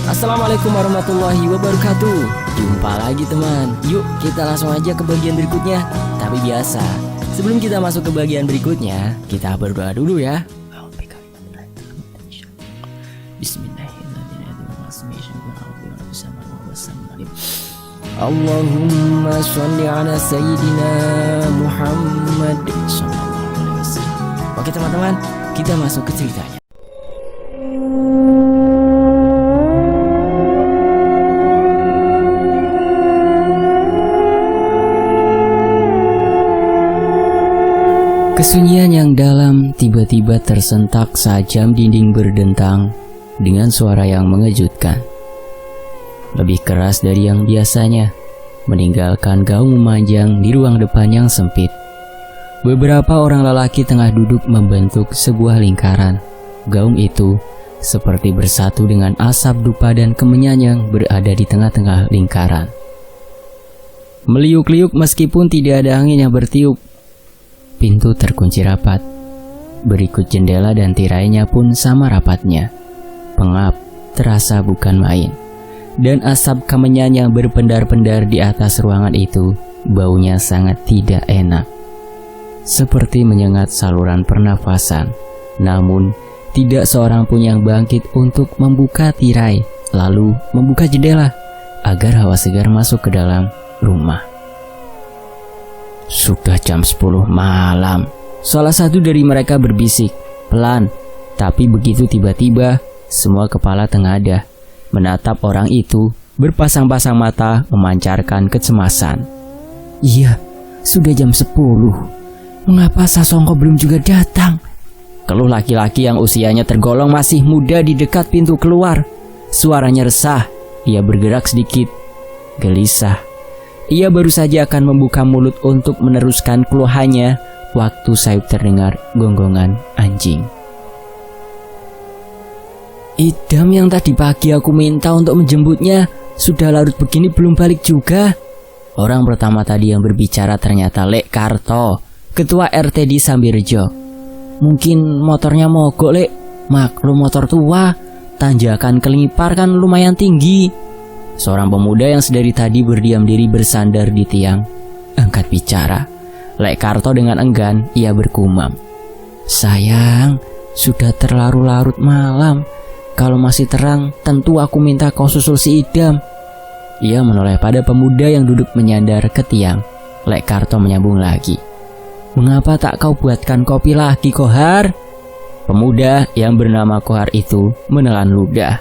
Assalamualaikum warahmatullahi wabarakatuh. Jumpa lagi teman. Yuk kita langsung aja ke bagian berikutnya. Tapi biasa, sebelum kita masuk ke bagian berikutnya, kita berdoa dulu ya. Bismillahirrahmanirrahim. Allahumma sholli ala sayyidina Muhammad sallallahu alaihi wasallam. Oke teman-teman, kita masuk ke ceritanya. Kesunyian yang dalam tiba-tiba tersentak saat jam dinding berdentang dengan suara yang mengejutkan. Lebih keras dari yang biasanya, meninggalkan gaung memanjang di ruang depan yang sempit. Beberapa orang lelaki tengah duduk membentuk sebuah lingkaran. Gaung itu seperti bersatu dengan asap dupa dan kemenyan yang berada di tengah-tengah lingkaran. Meliuk-liuk meskipun tidak ada angin yang bertiup. Pintu terkunci rapat. Berikut jendela dan tirainya pun sama rapatnya. Pengap terasa bukan main. Dan asap kemenyan yang berpendar-pendar di atas ruangan itu, baunya sangat tidak enak. Seperti menyengat saluran pernafasan. Namun, tidak seorang pun yang bangkit untuk membuka tirai, lalu membuka jendela, agar hawa segar masuk ke dalam rumah. Sudah jam 10 malam. Salah satu dari mereka berbisik, pelan. Tapi begitu tiba-tiba, semua kepala tengadah menatap orang itu berpasang-pasang mata memancarkan kecemasan. Iya, sudah jam 10. Mengapa Sasongko belum juga datang? Keluh laki-laki yang usianya tergolong masih muda di dekat pintu keluar. Suaranya resah. Ia bergerak sedikit, gelisah. Ia baru saja akan membuka mulut untuk meneruskan keluhannya waktu sayup terdengar gonggongan anjing. Idam yang tadi pagi aku minta untuk menjemputnya sudah larut begini belum balik juga. Orang pertama tadi yang berbicara ternyata Lek Karto, ketua RT di Sambirjo. Mungkin motornya mogok, Lek. Maklum motor tua, tanjakan kelipar kan lumayan tinggi. Seorang pemuda yang sedari tadi berdiam diri bersandar di tiang angkat bicara. Lek Karto dengan enggan ia bergumam. Sayang, sudah terlalu larut malam. Kalau masih terang, tentu aku minta kau susul si Idam. Ia menoleh pada pemuda yang duduk menyandar ke tiang. Lek Karto menyambung lagi. Mengapa tak kau buatkan kopi lagi, Kohar? Pemuda yang bernama Kohar itu menelan ludah.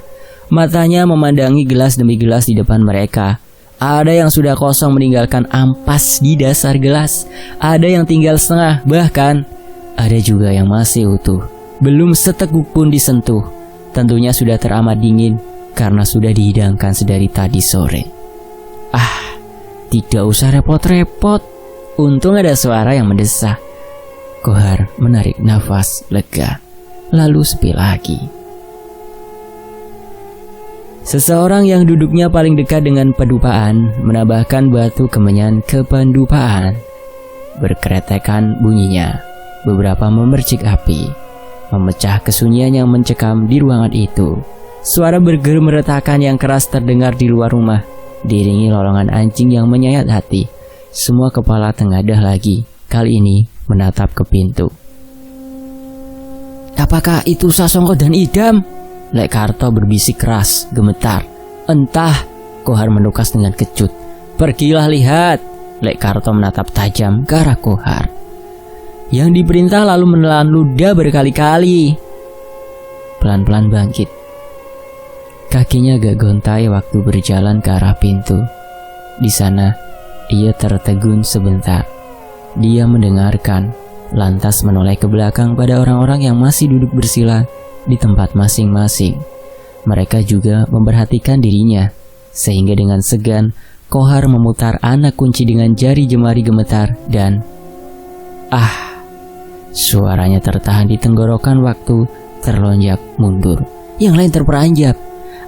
Matanya memandangi gelas demi gelas di depan mereka. Ada yang sudah kosong meninggalkan ampas di dasar gelas. Ada yang tinggal setengah, bahkan ada juga yang masih utuh. Belum seteguk pun disentuh. Tentunya sudah teramat dingin karena sudah dihidangkan sedari tadi sore. Ah, tidak usah repot-repot. Untung ada suara yang mendesah. Kohar menarik nafas lega, lalu sepi lagi. Seseorang yang duduknya paling dekat dengan pendupaan menambahkan batu kemenyan ke pendupaan. Berkeretekan bunyinya, beberapa memercik api, memecah kesunyian yang mencekam di ruangan itu. Suara bergemeretakan yang keras terdengar di luar rumah, diiringi lolongan anjing yang menyayat hati. Semua kepala tengadah lagi, kali ini menatap ke pintu. Apakah itu Sasongko dan Idam? Lek Karto berbisik keras, gemetar. Entah, Kohar menukas dengan kecut. Pergilah lihat. Lek Karto menatap tajam ke arah Kohar. Yang diperintah lalu menelan ludah berkali-kali. Pelan-pelan bangkit. Kakinya agak gontai waktu berjalan ke arah pintu. Di sana, ia tertegun sebentar. Dia mendengarkan, lantas menoleh ke belakang pada orang-orang yang masih duduk bersila di tempat masing-masing. Mereka juga memperhatikan dirinya, sehingga dengan segan Kohar memutar anak kunci dengan jari jemari gemetar dan suaranya tertahan di tenggorokan waktu terlonjak mundur. Yang lain terperanjat.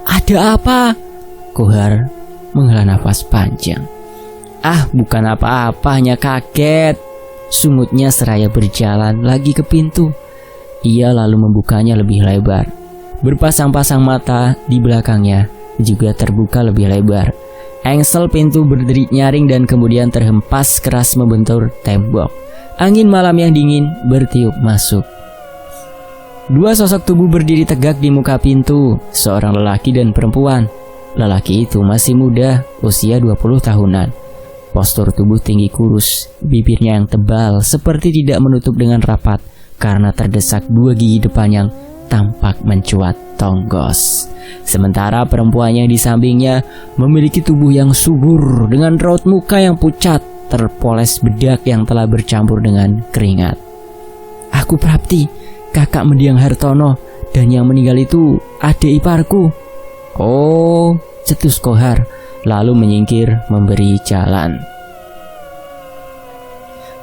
Ada apa? Kohar menghela nafas panjang. Bukan apa-apa, hanya kaget. Sungutnya seraya berjalan lagi ke pintu. Ia lalu membukanya lebih lebar. Berpasang-pasang mata di belakangnya juga terbuka lebih lebar. Engsel pintu berdiri nyaring dan kemudian terhempas keras membentur tembok. Angin malam yang dingin bertiup masuk. Dua sosok tubuh berdiri tegak di muka pintu, seorang lelaki dan perempuan. Lelaki itu masih muda, usia 20 tahunan. Postur tubuh tinggi kurus, bibirnya yang tebal seperti tidak menutup dengan rapat karena terdesak dua gigi depan yang tampak mencuat tonggos. Sementara perempuan yang di sampingnya memiliki tubuh yang subur dengan raut muka yang pucat, terpoles bedak yang telah bercampur dengan keringat. "Aku Prapti, kakak mendiang Hartono, dan yang meninggal itu adik iparku." "Oh," cetus Kohar, lalu menyingkir memberi jalan.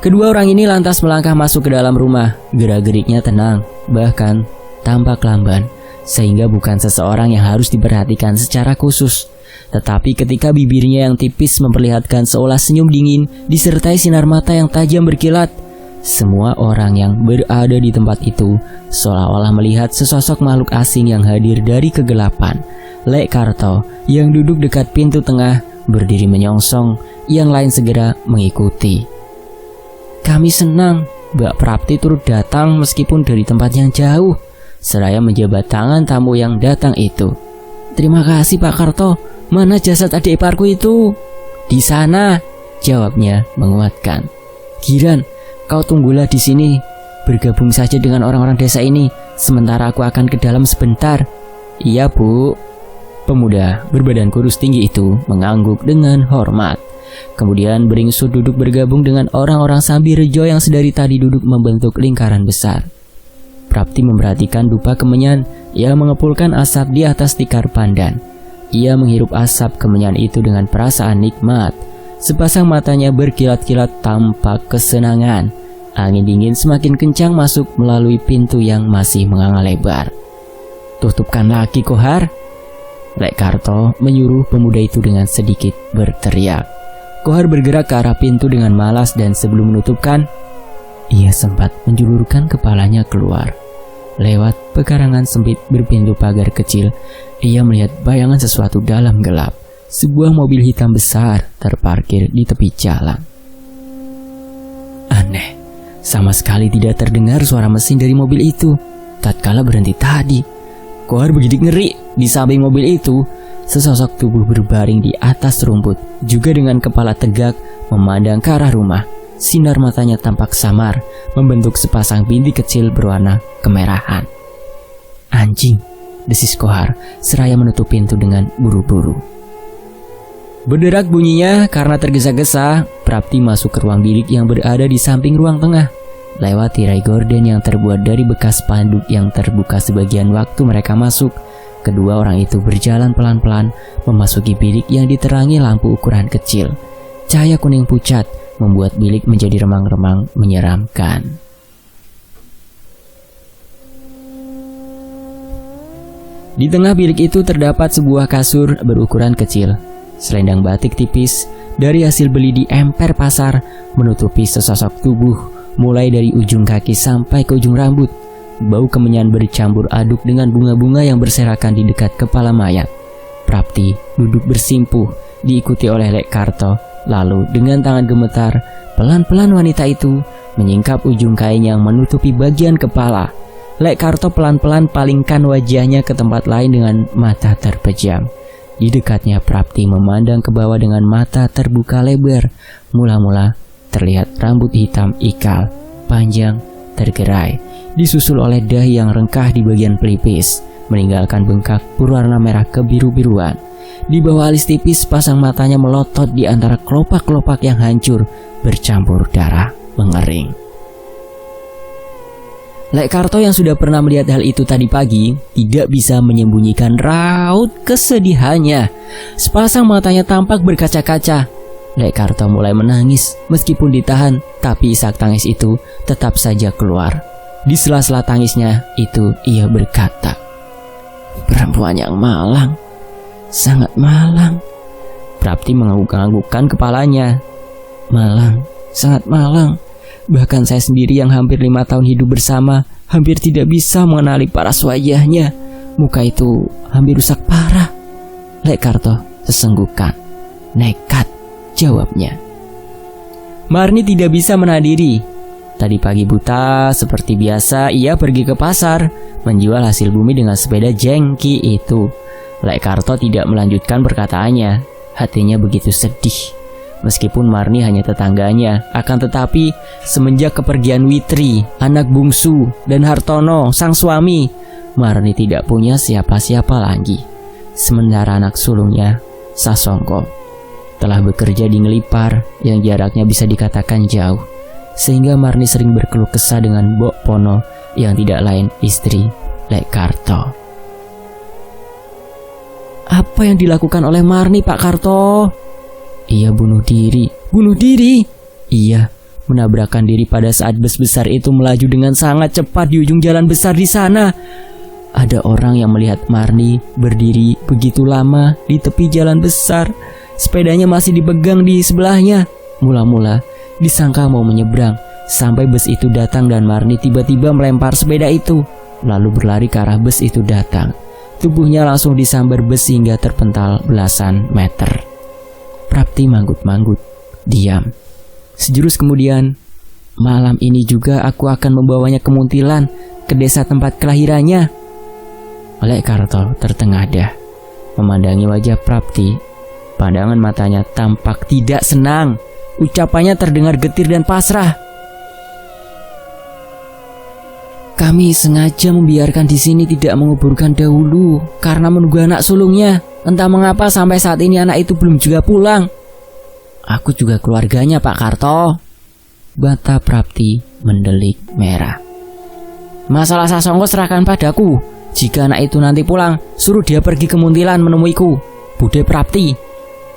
Kedua orang ini lantas melangkah masuk ke dalam rumah. Gerak-geriknya tenang, bahkan tampak lamban, sehingga bukan seseorang yang harus diperhatikan secara khusus. Tetapi ketika bibirnya yang tipis memperlihatkan seolah senyum dingin disertai sinar mata yang tajam berkilat, semua orang yang berada di tempat itu seolah-olah melihat sesosok makhluk asing yang hadir dari kegelapan. Lek Karto yang duduk dekat pintu tengah berdiri menyongsong, yang lain segera mengikuti. "Kami senang Mbak Prapti turut datang meskipun dari tempat yang jauh," seraya menjabat tangan tamu yang datang itu. "Terima kasih Pak Karto. Mana jasad adik iparku itu?" "Di sana," jawabnya menguatkan. "Giran, kau tunggulah di sini. Bergabung saja dengan orang-orang desa ini, sementara aku akan ke dalam sebentar." "Iya Bu." Pemuda berbadan kurus tinggi itu mengangguk dengan hormat. Kemudian beringsut duduk bergabung dengan orang-orang Sambi Rejo yang sedari tadi duduk membentuk lingkaran besar. Prapti memperhatikan dupa kemenyan yang mengepulkan asap di atas tikar pandan. Ia menghirup asap kemenyan itu dengan perasaan nikmat. Sepasang matanya berkilat-kilat tampak kesenangan. Angin dingin semakin kencang masuk melalui pintu yang masih menganga lebar. "Tutupkan lagi Kohar," Lek Karto menyuruh pemuda itu dengan sedikit berteriak. Kohar bergerak ke arah pintu dengan malas dan sebelum menutupkan, ia sempat menjulurkan kepalanya keluar. Lewat pekarangan sempit berpintu pagar kecil, ia melihat bayangan sesuatu dalam gelap. Sebuah mobil hitam besar terparkir di tepi jalan. Aneh, sama sekali tidak terdengar suara mesin dari mobil itu tatkala berhenti tadi. Kohar begitu ngeri. Di samping mobil itu, sesosok tubuh berbaring di atas rumput, juga dengan kepala tegak memandang ke arah rumah. Sinar matanya tampak samar, membentuk sepasang bintik kecil berwarna kemerahan. "Anjing," desis Kohar, seraya menutup pintu dengan buru-buru. Berderak bunyinya karena tergesa-gesa. Prapti masuk ke ruang bilik yang berada di samping ruang tengah. Lewat tirai gorden yang terbuat dari bekas spanduk yang terbuka sebagian waktu mereka masuk. Kedua orang itu berjalan pelan-pelan memasuki bilik yang diterangi lampu ukuran kecil. Cahaya kuning pucat membuat bilik menjadi remang-remang menyeramkan. Di tengah bilik itu terdapat sebuah kasur berukuran kecil. Selendang batik tipis dari hasil beli di emper pasar menutupi sesosok tubuh mulai dari ujung kaki sampai ke ujung rambut. Bau kemenyan bercampur aduk dengan bunga-bunga yang berserakan di dekat kepala mayat. Prapti duduk bersimpuh diikuti oleh Lek Karto. Lalu dengan tangan gemetar, pelan-pelan wanita itu menyingkap ujung kain yang menutupi bagian kepala. Lek Karto pelan-pelan palingkan wajahnya ke tempat lain dengan mata terpejam. Di dekatnya Prapti memandang ke bawah dengan mata terbuka lebar. Mula-mula terlihat rambut hitam ikal, panjang, tergerai, disusul oleh dahi yang rengkah di bagian pelipis, meninggalkan bengkak berwarna merah kebiru-biruan. Di bawah alis tipis, pasang matanya melotot di antara kelopak-kelopak yang hancur, bercampur darah mengering. Lek Karto yang sudah pernah melihat hal itu tadi pagi tidak bisa menyembunyikan raut kesedihannya. Sepasang matanya tampak berkaca-kaca. Lek Karto mulai menangis meskipun ditahan, tapi isak tangis itu tetap saja keluar. Di sela-sela tangisnya itu ia berkata, "Perempuan yang malang, sangat malang." Prapti mengangguk-anggukkan kepalanya. "Malang, sangat malang. Bahkan saya sendiri yang hampir 5 tahun hidup bersama hampir tidak bisa mengenali paras wajahnya. Muka itu hampir rusak parah." Lek Karto sesenggukan. Nekat, jawabnya. Marni tidak bisa menahan diri. Tadi pagi buta, seperti biasa ia pergi ke pasar, menjual hasil bumi dengan sepeda jengki itu. Lek Karto tidak melanjutkan perkataannya. Hatinya begitu sedih. Meskipun Marni hanya tetangganya, akan tetapi semenjak kepergian Witri, anak bungsu, dan Hartono, sang suami, Marni tidak punya siapa-siapa lagi. Sementara anak sulungnya, Sasongko, telah bekerja di Ngelipar yang jaraknya bisa dikatakan jauh. Sehingga Marni sering berkeluh kesah dengan Mbok Pono yang tidak lain istri Lek Karto. Apa yang dilakukan oleh Marni, Pak Karto? Ia bunuh diri. Bunuh diri? Iya, menabrakkan diri pada saat bus besar itu melaju dengan sangat cepat di ujung jalan besar di sana. Ada orang yang melihat Marni berdiri begitu lama di tepi jalan besar. Sepedanya masih dipegang di sebelahnya. Mula-mula disangka mau menyeberang, sampai bus itu datang dan Marni tiba-tiba melempar sepeda itu, lalu berlari ke arah bus itu datang. Tubuhnya langsung disambar bus hingga terpental belasan meter. Prapti manggut-manggut, diam. Sejurus kemudian, malam ini juga aku akan membawanya ke Muntilan, ke desa tempat kelahirannya. Lek Karto tertengadah, memandangi wajah Prapti. Pandangan matanya tampak tidak senang. Ucapannya terdengar getir dan pasrah. Kami sengaja membiarkan di sini tidak menguburkan dahulu karena menunggu anak sulungnya. Entah mengapa sampai saat ini anak itu belum juga pulang. Aku juga keluarganya, Pak Karto. Mata Prapti mendelik merah. Masalah Sasongko serahkan padaku. Jika anak itu nanti pulang, suruh dia pergi ke Muntilan menemuiku. Bude Prapti.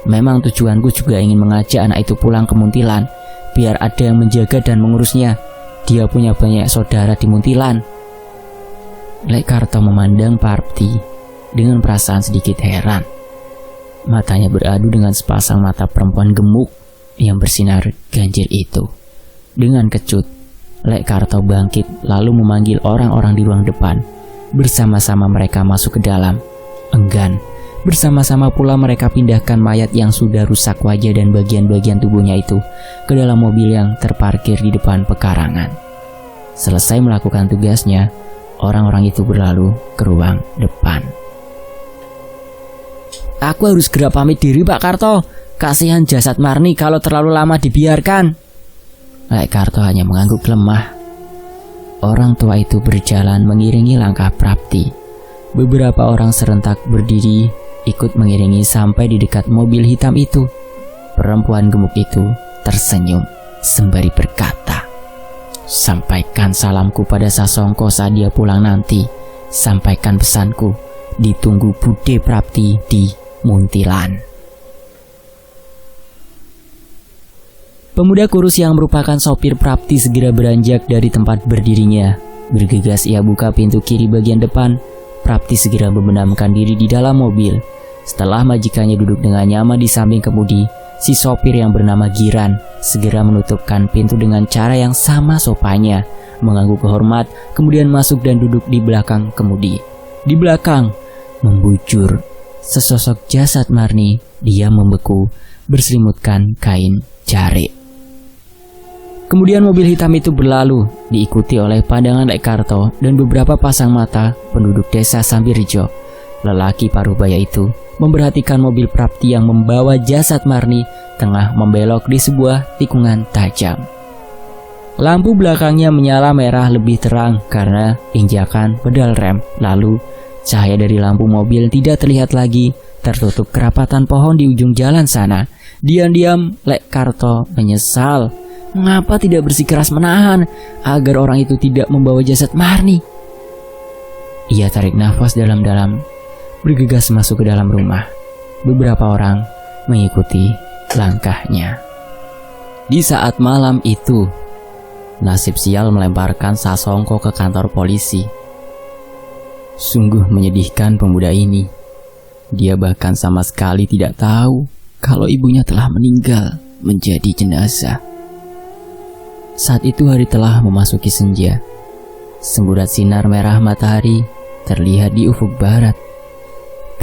Memang tujuanku juga ingin mengajak anak itu pulang ke Muntilan, biar ada yang menjaga dan mengurusnya. Dia punya banyak saudara di Muntilan. Lek Karto memandang Prapti dengan perasaan sedikit heran. Matanya beradu dengan sepasang mata perempuan gemuk yang bersinar ganjil itu. Dengan kecut, Lek Karto bangkit lalu memanggil orang-orang di ruang depan. Bersama-sama mereka masuk ke dalam. Enggan. Bersama-sama pula mereka pindahkan mayat yang sudah rusak wajah dan bagian-bagian tubuhnya itu ke dalam mobil yang terparkir di depan pekarangan. Selesai melakukan tugasnya, orang-orang itu berlalu ke ruang depan. Aku harus segera pamit diri, Pak Karto. Kasihan jasad Marni kalau terlalu lama dibiarkan. Lek Karto hanya mengangguk lemah. Orang tua itu berjalan mengiringi langkah Prapti. Beberapa orang serentak berdiri ikut mengiringi sampai di dekat mobil hitam itu. Perempuan gemuk itu tersenyum sembari berkata, sampaikan salamku pada Sasongko saat dia pulang nanti. Sampaikan pesanku, ditunggu Bude Prapti di Muntilan. Pemuda kurus yang merupakan sopir Prapti segera beranjak dari tempat berdirinya. Bergegas ia buka pintu kiri bagian depan. Prapti segera membenamkan diri di dalam mobil. Setelah majikannya duduk dengan nyaman di samping kemudi, si sopir yang bernama Giran segera menutupkan pintu dengan cara yang sama sopannya, mengangguk hormat, kemudian masuk dan duduk di belakang kemudi. Di belakang, membujur sesosok jasad Marni, dia membeku berselimutkan kain jarik. Kemudian mobil hitam itu berlalu, diikuti oleh pandangan Lek Karto dan beberapa pasang mata penduduk desa Sambirjo. Lelaki parubaya itu memperhatikan mobil Prapti yang membawa jasad Marni tengah membelok di sebuah tikungan tajam. Lampu belakangnya menyala merah lebih terang karena injakan pedal rem. Lalu cahaya dari lampu mobil tidak terlihat lagi, tertutup kerapatan pohon di ujung jalan sana. Diam-diam Lek Karto menyesal. Mengapa tidak bersikeras menahan agar orang itu tidak membawa jasad Marni? Ia tarik nafas dalam-dalam, bergegas masuk ke dalam rumah. Beberapa orang mengikuti langkahnya. Di saat malam itu, nasib sial melemparkan Sasongko ke kantor polisi. Sungguh menyedihkan pemuda ini. Dia bahkan sama sekali tidak tahu kalau ibunya telah meninggal menjadi jenazah. Saat itu hari telah memasuki senja. Semburat sinar merah matahari terlihat di ufuk barat.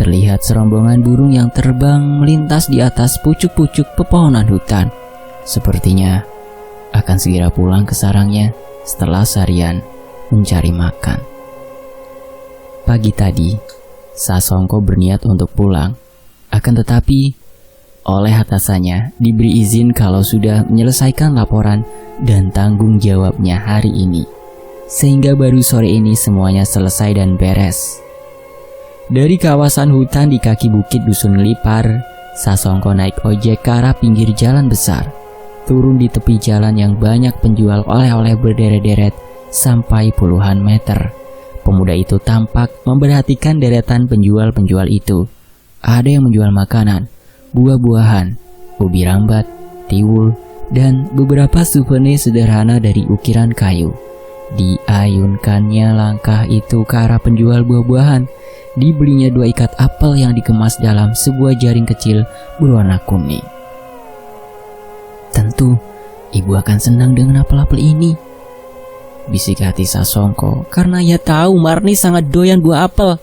terlihat serombongan burung yang terbang melintas di atas pucuk-pucuk pepohonan hutan. Sepertinya akan segera pulang ke sarangnya setelah seharian mencari makan. Pagi tadi, Sasongko berniat untuk pulang. Akan tetapi, oleh atasannya diberi izin kalau sudah menyelesaikan laporan dan tanggung jawabnya hari ini. Sehingga baru sore ini semuanya selesai dan beres. Dari kawasan hutan di kaki bukit Dusun Lipar, Sasongko naik ojek ke arah pinggir jalan besar. Turun di tepi jalan yang banyak penjual oleh-oleh berderet-deret sampai puluhan meter. Pemuda itu tampak memperhatikan deretan penjual-penjual itu. Ada yang menjual makanan, buah-buahan, ubi rambat, tiwul, dan beberapa souvenir sederhana dari ukiran kayu. Diayunkannya langkah itu ke arah penjual buah-buahan. Dibelinya 2 ikat apel yang dikemas dalam sebuah jaring kecil berwarna kuning. Tentu, ibu akan senang dengan apel-apel ini, bisik hati Sasongko, karena ia tahu Marni sangat doyan buah apel.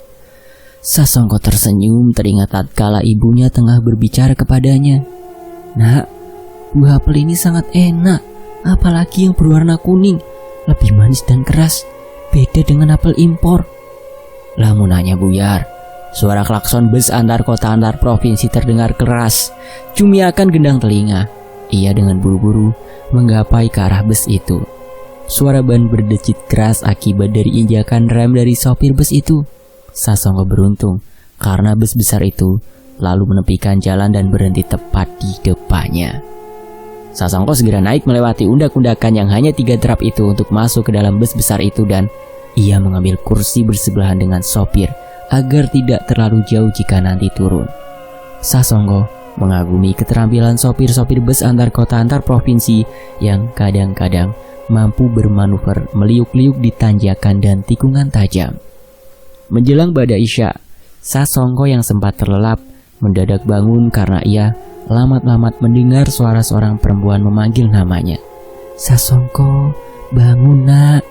Sasongko tersenyum teringat tatkala ibunya tengah berbicara kepadanya. Nak, buah apel ini sangat enak, apalagi yang berwarna kuning, lebih manis dan keras, beda dengan apel impor. Lamunannya buyar, suara klakson bus antar kota antar provinsi terdengar keras. Cumi akan gendang telinga. Ia dengan buru-buru menggapai ke arah bus itu. Suara ban berdecit keras akibat dari injakan rem dari sopir bus itu. Sasongko beruntung karena bus besar itu lalu menepikan jalan dan berhenti tepat di depannya. Sasongko segera naik melewati undak-undakan yang hanya 3 trap itu untuk masuk ke dalam bus besar itu, dan ia mengambil kursi bersebelahan dengan sopir agar tidak terlalu jauh jika nanti turun. Sasongko mengagumi keterampilan sopir-sopir bus antar kota antar provinsi yang kadang-kadang mampu bermanuver meliuk-liuk di tanjakan dan tikungan tajam. Menjelang bada Isya, Sasongko yang sempat terlelap mendadak bangun karena ia lamat-lamat mendengar suara seorang perempuan memanggil namanya. Sasongko, bangun nak.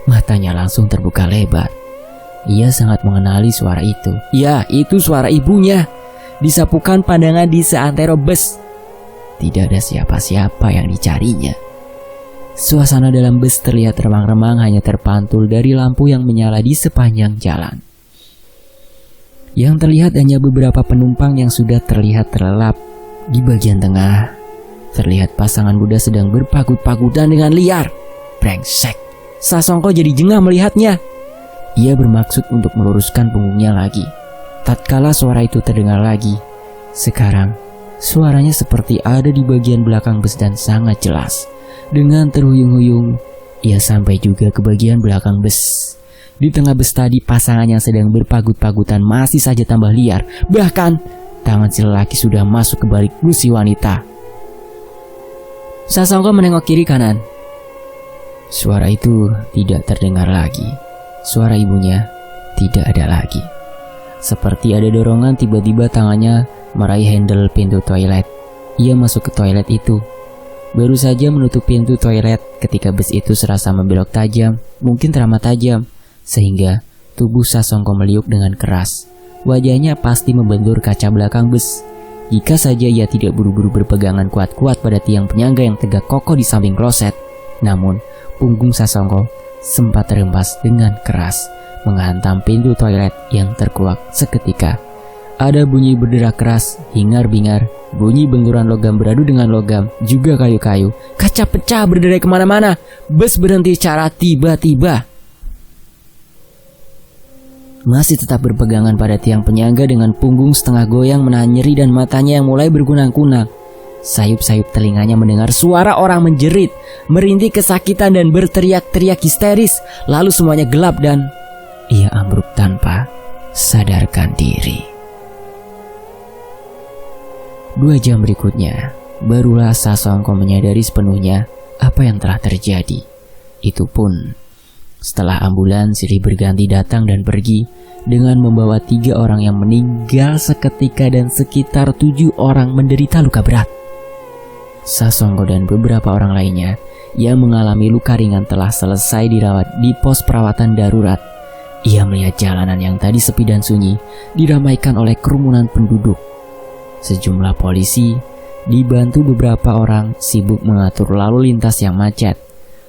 Matanya langsung terbuka lebar. Ia sangat mengenali suara itu. Ya, itu suara ibunya. Disapukan pandangan di seantero bus. Tidak ada siapa-siapa yang dicarinya. Suasana dalam bus terlihat remang-remang hanya terpantul dari lampu yang menyala di sepanjang jalan. Yang terlihat hanya beberapa penumpang yang sudah terlihat terlelap. Di bagian tengah, terlihat pasangan muda sedang berpagut-pagutan dengan liar. Brengsek. Sasongko jadi jengah melihatnya. Ia bermaksud untuk meluruskan punggungnya lagi. Tatkala suara itu terdengar lagi, sekarang suaranya seperti ada di bagian belakang bus dan sangat jelas. Dengan terhuyung-huyung, ia sampai juga ke bagian belakang bus. Di tengah bus tadi, pasangan yang sedang berpagut-pagutan masih saja tambah liar. Bahkan, tangan si lelaki sudah masuk ke balik bus si wanita. Sasongko menengok kiri kanan. Suara itu tidak terdengar lagi. Suara ibunya tidak ada lagi. Seperti ada dorongan, tiba-tiba tangannya meraih handle pintu toilet. Ia masuk ke toilet itu. Baru saja menutup pintu toilet ketika bus itu serasa membelok tajam, mungkin teramat tajam, sehingga tubuh Sasongko meliuk dengan keras. Wajahnya pasti membentur kaca belakang bus. Jika saja ia tidak buru-buru berpegangan kuat-kuat pada tiang penyangga yang tegak kokoh di samping kloset. Namun, punggung Sasongko sempat terhempas dengan keras, menghantam pintu toilet yang terkuak seketika. Ada bunyi berderak keras, hingar-bingar, bunyi benturan logam beradu dengan logam, juga kayu-kayu. Kaca pecah berderai kemana-mana. Bus berhenti secara tiba-tiba. Masih tetap berpegangan pada tiang penyangga dengan punggung setengah goyang menahan nyeri dan matanya yang mulai berkunang-kunang. Sayup-sayup telinganya mendengar suara orang menjerit, merintih kesakitan dan berteriak-teriak histeris. Lalu semuanya gelap dan ia ambruk tanpa sadarkan diri. 2 jam berikutnya, barulah Sasongko menyadari sepenuhnya apa yang telah terjadi. Itu pun setelah ambulans silih berganti datang dan pergi dengan membawa 3 orang yang meninggal seketika dan sekitar 7 orang menderita luka berat. Sasongko dan beberapa orang lainnya yang mengalami luka ringan telah selesai dirawat di pos perawatan darurat. Ia melihat jalanan yang tadi sepi dan sunyi diramaikan oleh kerumunan penduduk. Sejumlah polisi dibantu beberapa orang sibuk mengatur lalu lintas yang macet.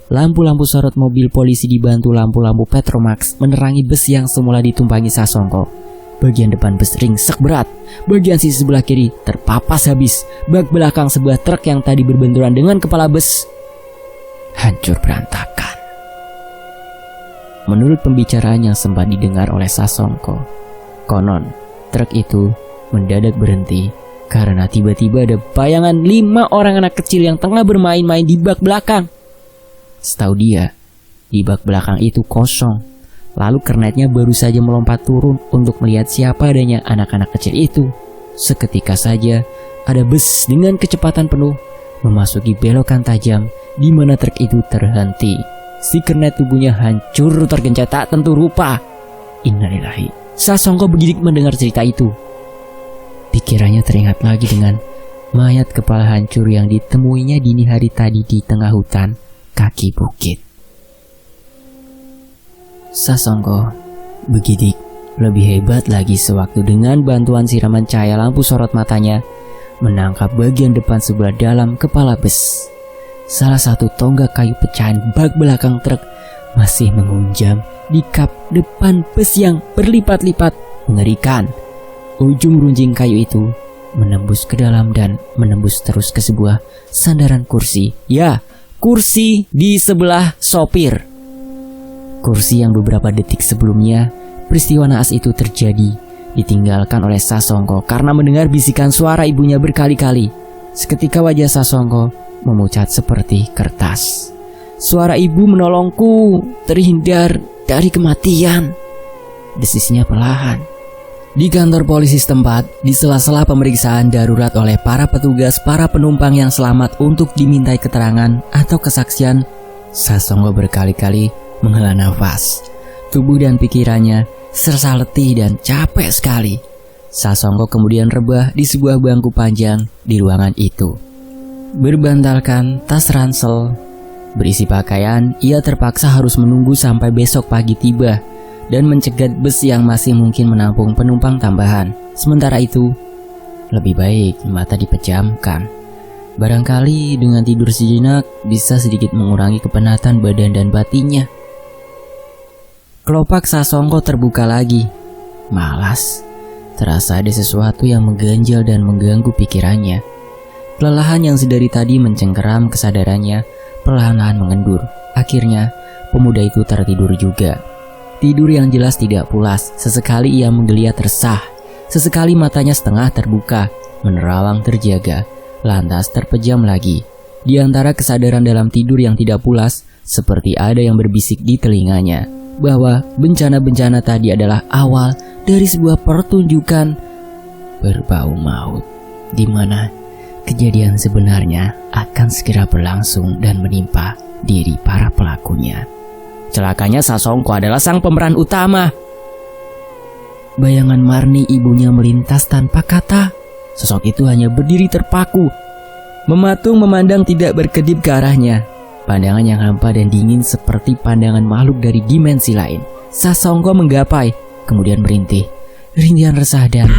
Lampu-lampu sorot mobil polisi dibantu lampu-lampu Petromax menerangi bus yang semula ditumpangi Sasongko. Bagian depan bus ringsek berat, bagian sisi sebelah kiri terpapas habis. Bak belakang sebuah truk yang tadi berbenturan dengan kepala bus hancur berantakan. Menurut pembicaraan yang sempat didengar oleh Sasongko, konon truk itu mendadak berhenti karena tiba-tiba ada bayangan 5 orang anak kecil yang tengah bermain-main di bak belakang. Setahu dia, di bak belakang itu kosong. Lalu kernetnya baru saja melompat turun untuk melihat siapa adanya anak-anak kecil itu. Seketika saja ada bus dengan kecepatan penuh memasuki belokan tajam di mana truk itu terhenti. Si kernet tubuhnya hancur tergencet tak tentu rupa. Innalillahi. Sasongko begidik mendengar cerita itu. Pikirannya teringat lagi dengan mayat kepala hancur yang ditemuinya dini hari tadi di tengah hutan kaki bukit. Sasongko begidik lebih hebat lagi sewaktu dengan bantuan siraman cahaya lampu sorot matanya menangkap bagian depan sebelah dalam kepala bus. Salah satu tonggak kayu pecahan bak belakang truk masih mengunjam di kap depan bus yang berlipat-lipat mengerikan. Ujung runcing kayu itu menembus ke dalam dan menembus terus ke sebuah sandaran kursi. Ya, kursi di sebelah sopir. Kursi yang beberapa detik sebelumnya peristiwa naas itu terjadi ditinggalkan oleh Sasongko karena mendengar bisikan suara ibunya berkali-kali. Seketika wajah Sasongko memucat seperti kertas. Suara ibu menolongku terhindar dari kematian, desisnya perlahan. Di kantor polisi setempat, di sela-sela pemeriksaan darurat oleh para petugas, para penumpang yang selamat untuk dimintai keterangan atau kesaksian, Sasongko berkali-kali menghela nafas. Tubuh dan pikirannya serasa letih dan capek sekali. Sasongko kemudian rebah di sebuah bangku panjang di ruangan itu. Berbantalkan tas ransel berisi pakaian, ia terpaksa harus menunggu sampai besok pagi tiba dan mencegat bus yang masih mungkin menampung penumpang tambahan. Sementara itu, lebih baik mata dipejamkan. Barangkali dengan tidur sejenak bisa sedikit mengurangi kepenatan badan dan batinnya. Kelopak Sasongko terbuka lagi. Malas. Terasa ada sesuatu yang mengganjal dan mengganggu pikirannya. Kelelahan yang sedari tadi mencengkeram kesadarannya perlahan-lahan mengendur. Akhirnya, pemuda itu tertidur juga. Tidur yang jelas tidak pulas. Sesekali ia menggeliat resah. Sesekali matanya setengah terbuka, menerawang terjaga, lantas terpejam lagi. Di antara kesadaran dalam tidur yang tidak pulas, seperti ada yang berbisik di telinganya bahwa bencana-bencana tadi adalah awal dari sebuah pertunjukan berbau maut, di mana kejadian sebenarnya akan segera berlangsung dan menimpa diri para pelakunya. Celakanya Sasongko adalah sang pemeran utama. Bayangan Marni ibunya melintas tanpa kata. Sosok itu hanya berdiri terpaku, mematung memandang tidak berkedip ke arahnya. Pandangan yang hampa dan dingin seperti pandangan makhluk dari dimensi lain. Sasongko menggapai, kemudian merintih. Rintihan resah dan